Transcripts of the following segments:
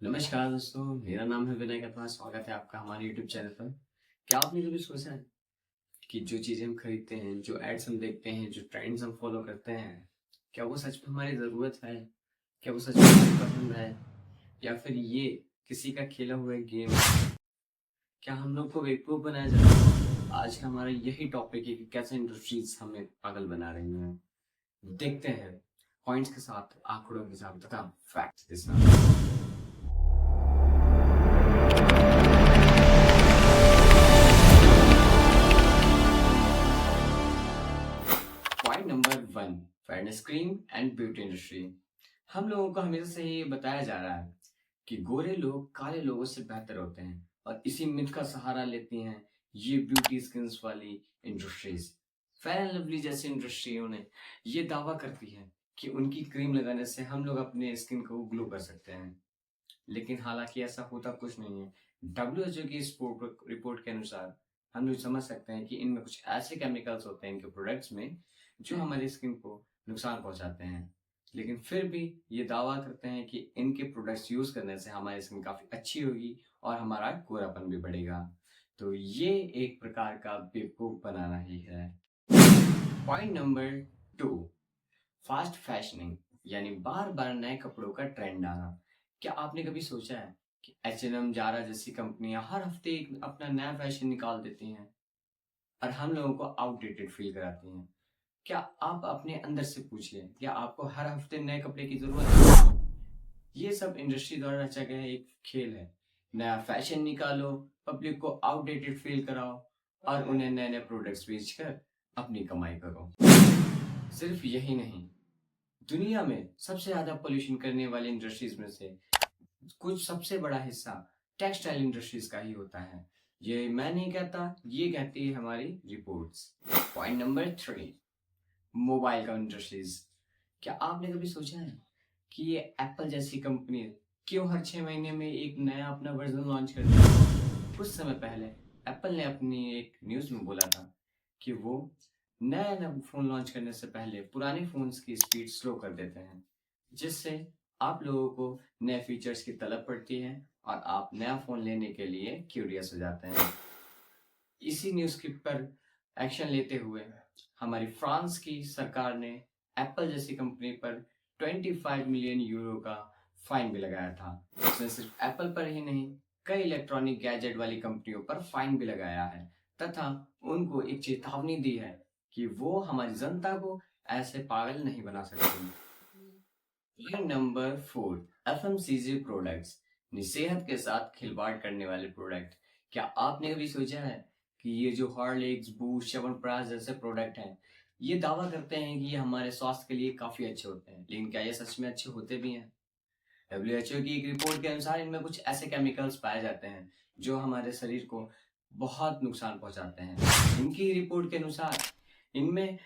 नमस्कार दोस्तों, मेरा नाम है विनय कटवा। स्वागत है आपका हमारे YouTube चैनल पर। क्या आपने कभी सोचा है कि जो चीज़ें हम खरीदते हैं, जो एड्स हम देखते हैं, जो ट्रेंड्स हम फॉलो करते हैं, क्या वो सच में हमारी ज़रूरत है? क्या वो सच में हमारी पसंद है? या फिर ये किसी का खेला हुआ एक गेम है? क्या हम लोग को बेवकूफ़ बनाया जा रहा है? आज का हमारा यही टॉपिक है कि कैसे इंडस्ट्रीज हमें पागल बना रही हैं। देखते हैं पॉइंट्स के साथ, आंकड़ों के साथ तथा फैक्ट्स के साथ। Point number 1, fairness cream and beauty industry. हम लोगों को हमेशा से ये बताया जा रहा है कि गोरे लोग काले लोगों से बेहतर होते हैं और इसी मिथ का सहारा लेती हैं ये ब्यूटी स्किन्स वाली इंडस्ट्रीज। फेयर एंड लवली जैसी इंडस्ट्रियों ने ये दावा करती है कि उनकी क्रीम लगाने से हम लोग अपने स्किन को ग्लो कर सकते हैं, लेकिन हालांकि ऐसा होता कुछ नहीं है। WHO की इस रिपोर्ट के अनुसार हम लोग समझ सकते हैं कि इनमें कुछ ऐसे केमिकल्स होते हैं इनके प्रोडक्ट्स में जो हमारी स्किन को नुकसान पहुंचाते हैं, लेकिन फिर भी ये दावा करते हैं कि इनके प्रोडक्ट्स यूज करने से हमारी स्किन काफी अच्छी होगी और हमारा गोरापन भी बढ़ेगा। तो ये एक प्रकार का बेवकूफ बनाना ही है। पॉइंट नंबर 2, फास्ट फैशनिंग, यानी बार बार नए कपड़ों का ट्रेंड आना। क्या आपने कभी सोचा है कि H&M, जारा जैसी कंपनियां हर हफ्ते एक अपना नया फैशन निकाल देती हैं और हम लोगों को आउटडेटेड फील कराती हैं? क्या आप अपने अंदर से पूछिए, क्या आपको हर हफ्ते नए कपड़े की जरूरत है? ये सब इंडस्ट्री द्वारा रचा गया एक खेल है। नया फैशन निकालो, पब्लिक को आउटडेटेड फील कराओ और उन्हें नए नए प्रोडक्ट्स बेचकर अपनी कमाई करो। सिर्फ यही नहीं, दुनिया में सबसे ज्यादा पोल्यूशन करने वाली इंडस्ट्रीज में से कुछ सबसे बड़ा हिस्सा टेक्सटाइल इंडस्ट्रीज का ही होता है। ये मैं नहीं कहता, ये कहती है हमारी रिपोर्ट्स। पॉइंट नंबर 3, मोबाइल का इंडस्ट्रीज। क्या आपने कभी सोचा है कि ये एप्पल जैसी कंपनी क्यों हर 6 महीने में एक नया अपना वर्जन लॉन्च करती है? कुछ समय पहले एप्पल ने अपनी एक न्यूज में बोला था कि वो नया नया फोन लॉन्च करने से पहले पुराने फोन्स की स्पीड स्लो कर देते हैं, जिससे आप लोगों को नए फीचर्स की तलब पड़ती है और आप नया फोन लेने के लिए क्यूरियस हो जाते हैं। इसी न्यूज के पर एक्शन लेते हुए हमारी फ्रांस की सरकार ने एप्पल जैसी कंपनी पर 25 मिलियन यूरो का फाइन भी लगाया था। उसने सिर्फ एप्पल पर ही नहीं, कई इलेक्ट्रॉनिक गैजेट वाली कंपनियों पर फाइन भी लगाया है तथा उनको एक चेतावनी दी है कि वो हमारी जनता को ऐसे पागल नहीं बना सकती। पॉइंट नंबर 4, FMCG प्रोडक्ट्स, सेहत के साथ खिलवाड़ करने वाले प्रोडक्ट। क्या आपने कभी सोचा है कि ये जो हॉर्लिक्स, बूस्ट, च्यवनप्राश जैसे प्रोडक्ट हैं, ये दावा करते हैं कि ये हमारे स्वास्थ्य के लिए काफी अच्छे होते हैं, लेकिन क्या ये सच में अच्छे होते भी हैं? WHO की एक रिपोर्ट के अनुसार इनमें कुछ ऐसे केमिकल्स पाए जाते हैं जो हमारे शरीर को बहुत नुकसान पहुंचाते हैं। इनकी रिपोर्ट के अनुसार इनमें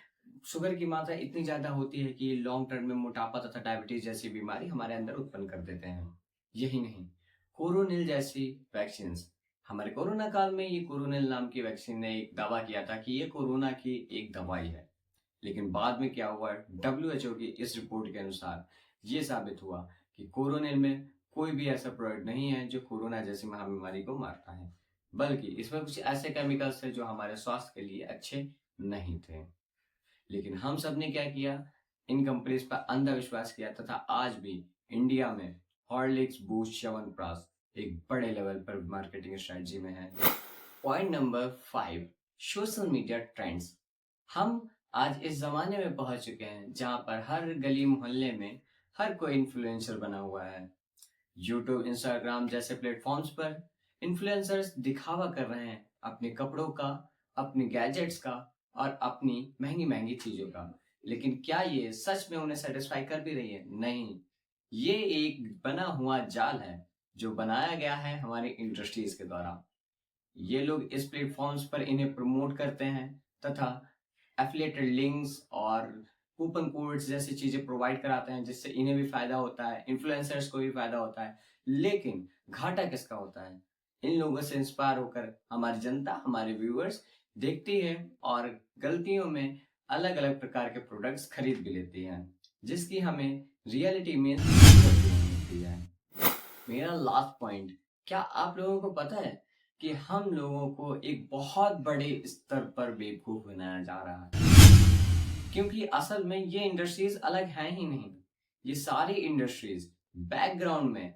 शुगर की मात्रा इतनी ज्यादा होती है कि लॉन्ग टर्म में मोटापा तथा डायबिटीज जैसी बीमारी हमारे अंदर उत्पन्न कर देते हैं। यही नहीं, कोरोनिल जैसी वैक्सीन, हमारे कोरोना काल में ये कोरोनिल नाम की वैक्सीन ने एक दावा किया था कि ये कोरोना की एक दवाई है, लेकिन बाद में क्या हुआ, WHO की इस रिपोर्ट के अनुसार ये साबित हुआ कि कोरोनिल में कोई भी ऐसा प्रोडक्ट नहीं है जो कोरोना जैसी महामारी को मारता है, बल्कि इसमें कुछ ऐसे केमिकल्स थे जो हमारे स्वास्थ्य के लिए अच्छे नहीं थे। लेकिन हम सब ने क्या किया, इन कंपनीज पर अंधविश्वास किया तथा आज भी इंडिया में हॉर्लिक्स, बूस्ट, च्यवनप्राश एक बड़े लेवल पर मार्केटिंग स्ट्रेटजी में है। Point number 5, social media trends. हम आज इस जमाने में पहुंच चुके हैं जहां पर हर गली मोहल्ले में हर कोई इन्फ्लुएंसर बना हुआ है। यूट्यूब, इंस्टाग्राम जैसे प्लेटफॉर्म्स पर इन्फ्लुएंसर्स दिखावा कर रहे हैं अपने कपड़ों का, अपने गैजेट्स का और अपनी महंगी महंगी चीजों का, लेकिन क्या ये सच में उन्हें सेटिस्फाई कर भी रही है? नहीं, ये एक बना हुआ जाल है जो बनाया गया है हमारी इंडस्ट्रीज के द्वारा। ये लोग इस प्लेटफॉर्म्स पर इन्हें प्रमोट करते हैं तथा एफिलिएटेड लिंक्स और कूपन कोड्स जैसी चीजें प्रोवाइड कराते हैं, जिससे इन्हें भी फायदा होता है, इन्फ्लुएंसर्स को भी फायदा होता है। लेकिन घाटा किसका होता है? इन लोगों से इंस्पायर होकर हमारी जनता, हमारे व्यूअर्स देखती है और गलतियों में अलग अलग प्रकार के प्रोडक्ट्स खरीद भी लेती है, जिसकी हमें रियलिटी में मिलती है। मेरा लास्ट पॉइंट, क्या आप लोगों को पता है कि हम लोगों को एक बहुत बड़े स्तर पर बेवकूफ बनाया जा रहा है? क्योंकि असल में ये इंडस्ट्रीज अलग हैं ही नहीं। ये सारी इंडस्ट्रीज बैकग्राउंड में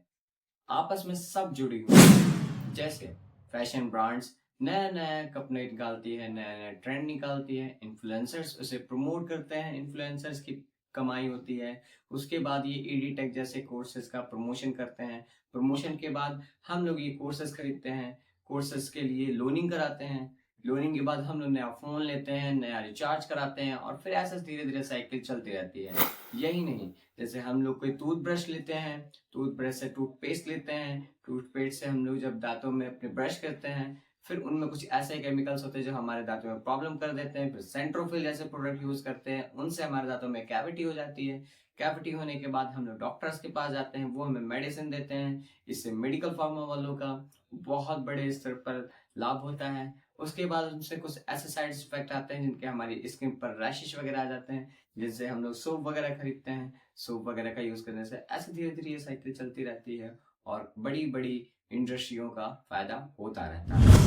आपस में सब जुड़ी हुई है। जैसे फैशन ब्रांड्स नया नया कपड़े निकालती है, नया नया ट्रेंड निकालती है, इन्फ्लुएंसर्स उसे प्रमोट करते हैं, इन्फ्लुएंसर्स की कमाई होती है। उसके बाद ये एडीटेक जैसे कोर्सेज का प्रमोशन करते हैं, प्रमोशन के बाद हम लोग ये कोर्सेज खरीदते हैं, कोर्सेज के लिए लोनिंग कराते हैं, लोनिंग के बाद हम लोग नया फोन लेते हैं, नया रिचार्ज कराते हैं, और फिर ऐसे धीरे धीरे साइकिल चलती रहती है। यही नहीं, जैसे हम लोग कोई टूथब्रश लेते हैं, टूथब्रश से टूथपेस्ट लेते हैं, टूथपेस्ट से हम लोग जब दांतों में अपने ब्रश करते हैं, फिर उनमें कुछ ऐसे केमिकल्स होते हैं जो हमारे दांतों में प्रॉब्लम कर देते हैं। फिर सेंट्रोफिल जैसे प्रोडक्ट यूज करते हैं, उनसे हमारे दांतों में कैविटी हो जाती है। कैविटी होने के बाद हम लोग डॉक्टर्स के पास जाते हैं, वो हमें मेडिसिन देते हैं। इससे मेडिकल फार्मा वालों का बहुत बड़े स्तर पर लाभ होता है। उसके बाद उनसे कुछ ऐसे साइड इफेक्ट आते हैं जिनके हमारी स्किन पर रैशेस वगैरह आ जाते हैं, जिनसे हम लोग सोप वगैरह खरीदते हैं। सोप वगैरह का यूज करने से ऐसे धीरे धीरे ये साइकिल चलती रहती है और बड़ी बड़ी इंडस्ट्रियों का फायदा होता रहता है।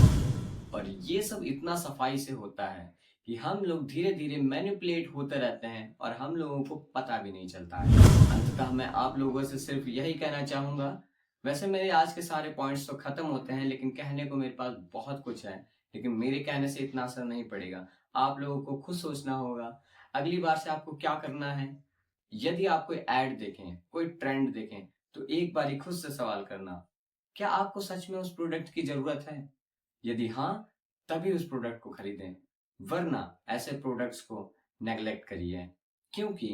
और ये सब इतना सफाई से होता है कि हम लोग धीरे धीरे मैनिपुलेट होते रहते हैं और हम लोगों को पता भी नहीं चलता है। अंततः मैं आप लोगों से सिर्फ यही कहना चाहूंगा, वैसे मेरे आज के सारे पॉइंट्स तो खत्म होते हैं, लेकिन कहने को मेरे पास बहुत कुछ है, लेकिन मेरे कहने से इतना असर नहीं पड़ेगा। आप लोगों को खुद सोचना होगा अगली बार से आपको क्या करना है। यदि आप कोई एड देखें, कोई ट्रेंड देखें, तो एक बार खुद से सवाल करना, क्या आपको सच में उस प्रोडक्ट की जरूरत है? यदि हाँ, तभी उस प्रोडक्ट को खरीदें, वरना ऐसे प्रोडक्ट्स को नेग्लेक्ट करिए। क्योंकि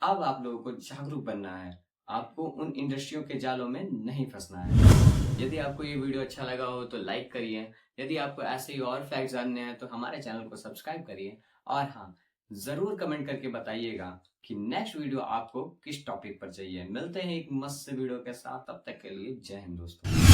अब आप लोगों को जागरूक बनना है, आपको उन इंडस्ट्रियों के जालों में नहीं फंसना है। यदि आपको ये वीडियो अच्छा लगा हो तो लाइक करिए। यदि आपको ऐसे ही और फैक्ट जानने हैं तो हमारे चैनल को सब्सक्राइब करिए। और हाँ, जरूर कमेंट करके बताइएगा कि नेक्स्ट वीडियो आपको किस टॉपिक पर चाहिए। मिलते हैं एक मस्त से वीडियो के साथ, तब तक के लिए जय हिंद दोस्तों।